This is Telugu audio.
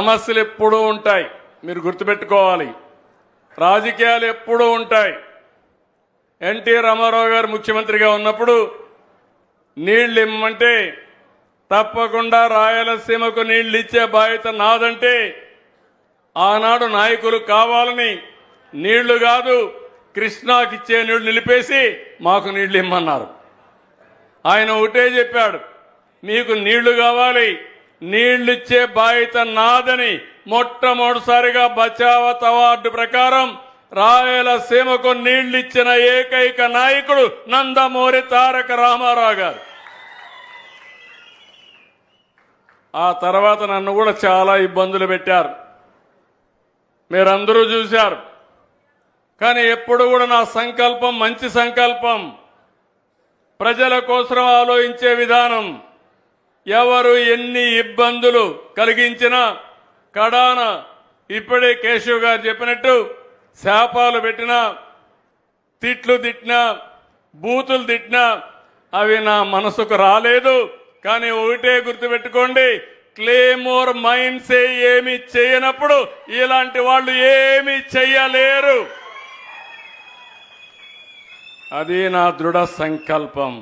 సమస్యలు ఎప్పుడూ ఉంటాయి, మీరు గుర్తుపెట్టుకోవాలి. రాజకీయాలు ఎప్పుడూ ఉంటాయి. ఎన్టీ రామారావు గారు ముఖ్యమంత్రిగా ఉన్నప్పుడు నీళ్లు ఇమ్మంటే తప్పకుండా రాయలసీమకు నీళ్లు ఇచ్చే బాధ్యత నాదంటే ఆనాడు నాయకులు కావాలని నీళ్లు కాదు కృష్ణాకి ఇచ్చే నీళ్లు నిలిపేసి మాకు నీళ్లు ఇమ్మన్నారు. ఆయన ఒకటే చెప్పాడు, మీకు నీళ్లు కావాలి, నీళ్లు ఇచ్చే బాధ్యత నాదని మొట్టమొదటిసారిగా బచావత్ అవార్డు ప్రకారం రాయలసీమకు నీళ్లు ఇచ్చిన ఏకైక నాయకుడు నందమూరి తారక రామారావు గారు. ఆ తర్వాత నన్ను కూడా చాలా ఇబ్బందులు పెట్టారు, మీరందరూ చూశారు. కానీ ఎప్పుడు కూడా నా సంకల్పం మంచి సంకల్పం, ప్రజల కోసం ఆలోచించే విధానం. ఎవరు ఎన్ని ఇబ్బందులు కలిగించినా కడాన ఇప్పుడే కేశవ్ గారు చెప్పినట్టు శాపాలు పెట్టినా, తిట్లు తిట్టినా, బూతులు తిట్టినా అవి నా మనసుకు రాలేదు. కానీ ఒకటే గుర్తుపెట్టుకోండి, క్లేమోర్ మైండ్సే ఏమి చేయనప్పుడు ఇలాంటి వాళ్ళు ఏమి చెయ్యలేరు. అది నా దృఢ సంకల్పం.